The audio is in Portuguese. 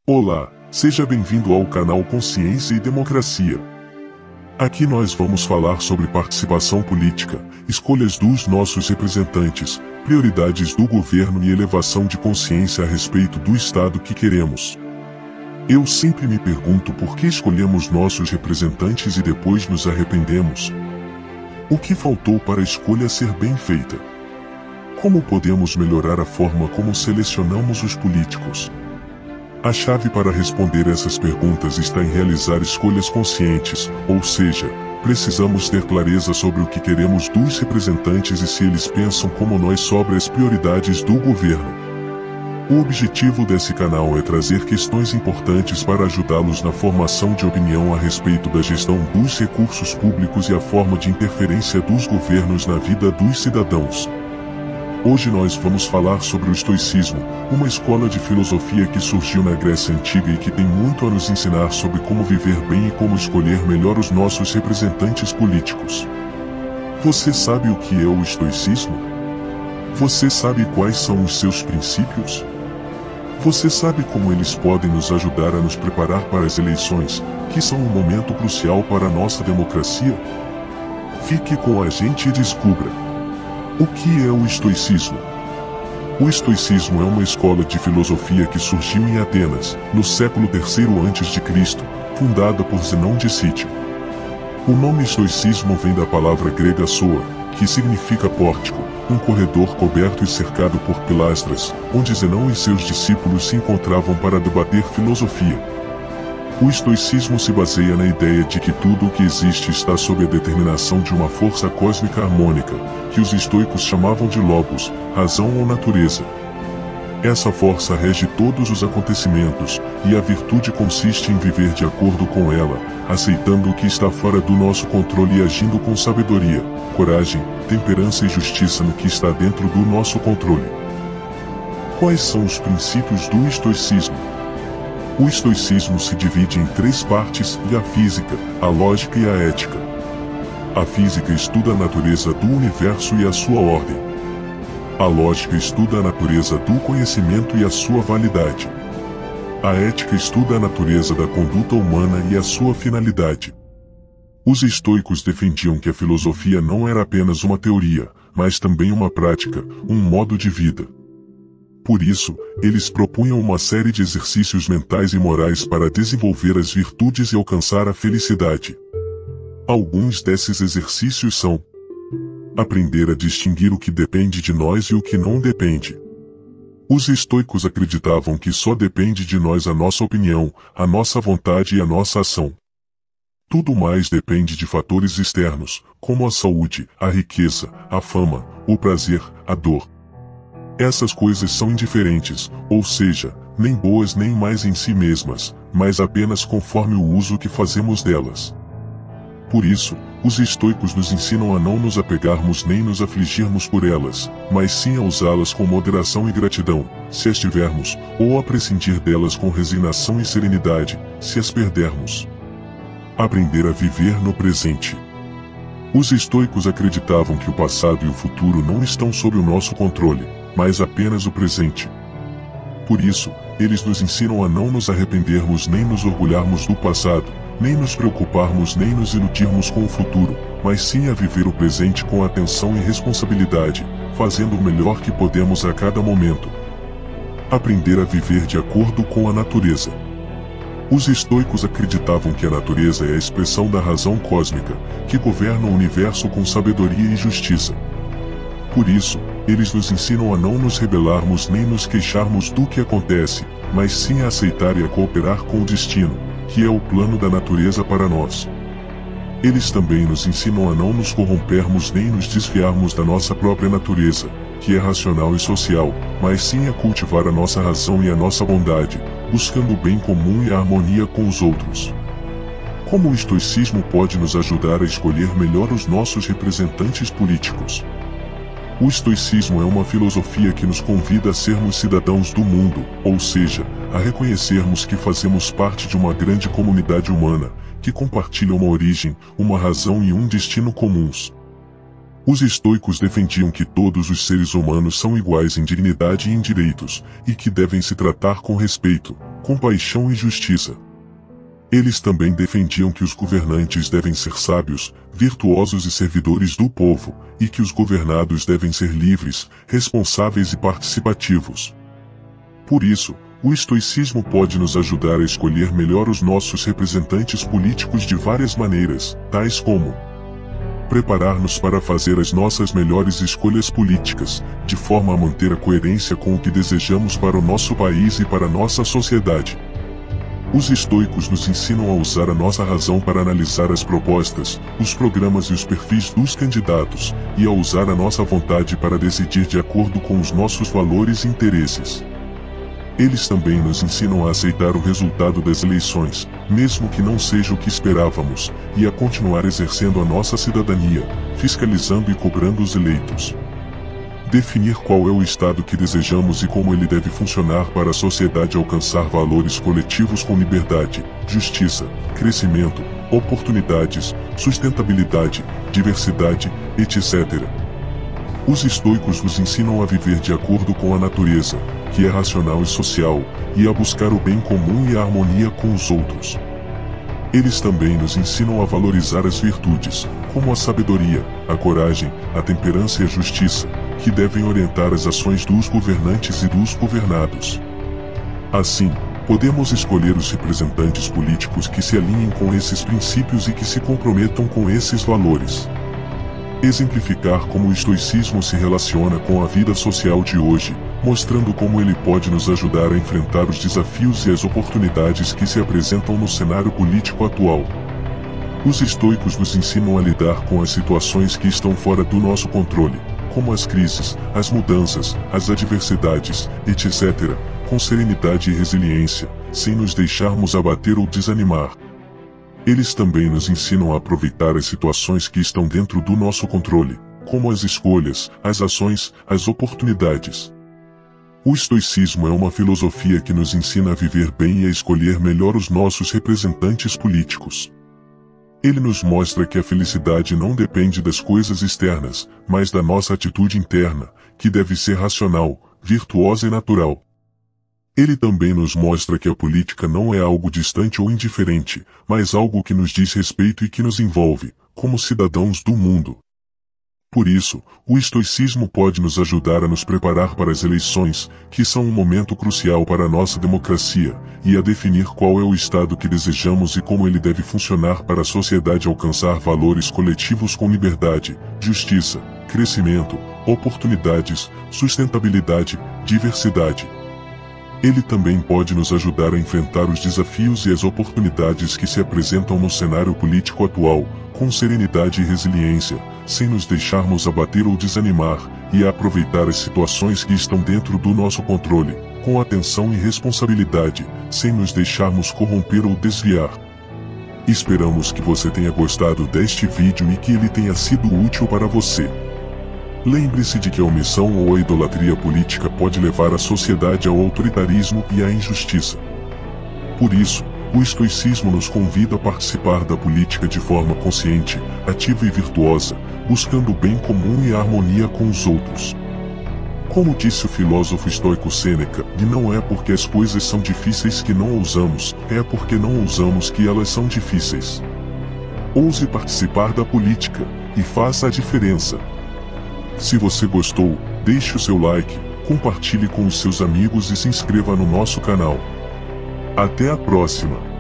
Olá, seja bem-vindo ao canal Consciência e Democracia. Aqui nós vamos falar sobre participação política, escolhas dos nossos representantes, prioridades do governo e elevação de consciência a respeito do Estado que queremos. Eu sempre me pergunto por que escolhemos nossos representantes e depois nos arrependemos. O que faltou para a escolha ser bem feita? Como podemos melhorar a forma como selecionamos os políticos? A chave para responder essas perguntas está em realizar escolhas conscientes, ou seja, precisamos ter clareza sobre o que queremos dos representantes e se eles pensam como nós sobre as prioridades do governo. O objetivo desse canal é trazer questões importantes para ajudá-los na formação de opinião a respeito da gestão dos recursos públicos e a forma de interferência dos governos na vida dos cidadãos. Hoje nós vamos falar sobre o estoicismo, uma escola de filosofia que surgiu na Grécia Antiga e que tem muito a nos ensinar sobre como viver bem e como escolher melhor os nossos representantes políticos. Você sabe o que é o estoicismo? Você sabe quais são os seus princípios? Você sabe como eles podem nos ajudar a nos preparar para as eleições, que são um momento crucial para a nossa democracia? Fique com a gente e descubra. O que é o estoicismo? O estoicismo é uma escola de filosofia que surgiu em Atenas, no século III a.C., fundada por Zenão de Cício. O nome estoicismo vem da palavra grega soa, que significa pórtico, um corredor coberto e cercado por pilastras, onde Zenão e seus discípulos se encontravam para debater filosofia. O estoicismo se baseia na ideia de que tudo o que existe está sob a determinação de uma força cósmica harmônica, que os estoicos chamavam de logos, razão ou natureza. Essa força rege todos os acontecimentos, e a virtude consiste em viver de acordo com ela, aceitando o que está fora do nosso controle e agindo com sabedoria, coragem, temperança e justiça no que está dentro do nosso controle. Quais são os princípios do estoicismo? O estoicismo se divide em três partes: a física, a lógica e a ética. A física estuda a natureza do universo e a sua ordem. A lógica estuda a natureza do conhecimento e a sua validade. A ética estuda a natureza da conduta humana e a sua finalidade. Os estoicos defendiam que a filosofia não era apenas uma teoria, mas também uma prática, um modo de vida. Por isso, eles propunham uma série de exercícios mentais e morais para desenvolver as virtudes e alcançar a felicidade. Alguns desses exercícios são: aprender a distinguir o que depende de nós e o que não depende. Os estoicos acreditavam que só depende de nós a nossa opinião, a nossa vontade e a nossa ação. Tudo mais depende de fatores externos, como a saúde, a riqueza, a fama, o prazer, a dor. Essas coisas são indiferentes, ou seja, nem boas nem más em si mesmas, mas apenas conforme o uso que fazemos delas. Por isso, os estoicos nos ensinam a não nos apegarmos nem nos afligirmos por elas, mas sim a usá-las com moderação e gratidão, se as tivermos, ou a prescindir delas com resignação e serenidade, se as perdermos. Aprender a viver no presente. Os estoicos acreditavam que o passado e o futuro não estão sob o nosso controle, mas apenas o presente. Por isso, eles nos ensinam a não nos arrependermos nem nos orgulharmos do passado, nem nos preocuparmos nem nos iludirmos com o futuro, mas sim a viver o presente com atenção e responsabilidade, fazendo o melhor que podemos a cada momento. Aprender a viver de acordo com a natureza. Os estoicos acreditavam que a natureza é a expressão da razão cósmica, que governa o universo com sabedoria e justiça. Por isso, eles nos ensinam a não nos rebelarmos nem nos queixarmos do que acontece, mas sim a aceitar e a cooperar com o destino, que é o plano da natureza para nós. Eles também nos ensinam a não nos corrompermos nem nos desviarmos da nossa própria natureza, que é racional e social, mas sim a cultivar a nossa razão e a nossa bondade, buscando o bem comum e a harmonia com os outros. Como o estoicismo pode nos ajudar a escolher melhor os nossos representantes políticos? O estoicismo é uma filosofia que nos convida a sermos cidadãos do mundo, ou seja, a reconhecermos que fazemos parte de uma grande comunidade humana, que compartilha uma origem, uma razão e um destino comuns. Os estoicos defendiam que todos os seres humanos são iguais em dignidade e em direitos, e que devem se tratar com respeito, compaixão e justiça. Eles também defendiam que os governantes devem ser sábios, virtuosos e servidores do povo, e que os governados devem ser livres, responsáveis e participativos. Por isso, o estoicismo pode nos ajudar a escolher melhor os nossos representantes políticos de várias maneiras, tais como preparar-nos para fazer as nossas melhores escolhas políticas, de forma a manter a coerência com o que desejamos para o nosso país e para a nossa sociedade. Os estoicos nos ensinam a usar a nossa razão para analisar as propostas, os programas e os perfis dos candidatos, e a usar a nossa vontade para decidir de acordo com os nossos valores e interesses. Eles também nos ensinam a aceitar o resultado das eleições, mesmo que não seja o que esperávamos, e a continuar exercendo a nossa cidadania, fiscalizando e cobrando os eleitos. Definir qual é o Estado que desejamos e como ele deve funcionar para a sociedade alcançar valores coletivos com liberdade, justiça, crescimento, oportunidades, sustentabilidade, diversidade, etc. Os estoicos nos ensinam a viver de acordo com a natureza, que é racional e social, e a buscar o bem comum e a harmonia com os outros. Eles também nos ensinam a valorizar as virtudes, como a sabedoria, a coragem, a temperança e a justiça, que devem orientar as ações dos governantes e dos governados. Assim, podemos escolher os representantes políticos que se alinhem com esses princípios e que se comprometam com esses valores. Exemplificar como o estoicismo se relaciona com a vida social de hoje, mostrando como ele pode nos ajudar a enfrentar os desafios e as oportunidades que se apresentam no cenário político atual. Os estoicos nos ensinam a lidar com as situações que estão fora do nosso controle, como as crises, as mudanças, as adversidades, etc., com serenidade e resiliência, sem nos deixarmos abater ou desanimar. Eles também nos ensinam a aproveitar as situações que estão dentro do nosso controle, como as escolhas, as ações, as oportunidades. O estoicismo é uma filosofia que nos ensina a viver bem e a escolher melhor os nossos representantes políticos. Ele nos mostra que a felicidade não depende das coisas externas, mas da nossa atitude interna, que deve ser racional, virtuosa e natural. Ele também nos mostra que a política não é algo distante ou indiferente, mas algo que nos diz respeito e que nos envolve, como cidadãos do mundo. Por isso, o estoicismo pode nos ajudar a nos preparar para as eleições, que são um momento crucial para a nossa democracia, e a definir qual é o Estado que desejamos e como ele deve funcionar para a sociedade alcançar valores coletivos com liberdade, justiça, crescimento, oportunidades, sustentabilidade, diversidade. Ele também pode nos ajudar a enfrentar os desafios e as oportunidades que se apresentam no cenário político atual, com serenidade e resiliência, sem nos deixarmos abater ou desanimar, e a aproveitar as situações que estão dentro do nosso controle, com atenção e responsabilidade, sem nos deixarmos corromper ou desviar. Esperamos que você tenha gostado deste vídeo e que ele tenha sido útil para você. Lembre-se de que a omissão ou a idolatria política pode levar a sociedade ao autoritarismo e à injustiça. Por isso, o estoicismo nos convida a participar da política de forma consciente, ativa e virtuosa, buscando o bem comum e a harmonia com os outros. Como disse o filósofo estoico Sêneca, e não é porque as coisas são difíceis que não ousamos, é porque não ousamos que elas são difíceis. Ouse participar da política, e faça a diferença. Se você gostou, deixe o seu like, compartilhe com os seus amigos e se inscreva no nosso canal. Até a próxima!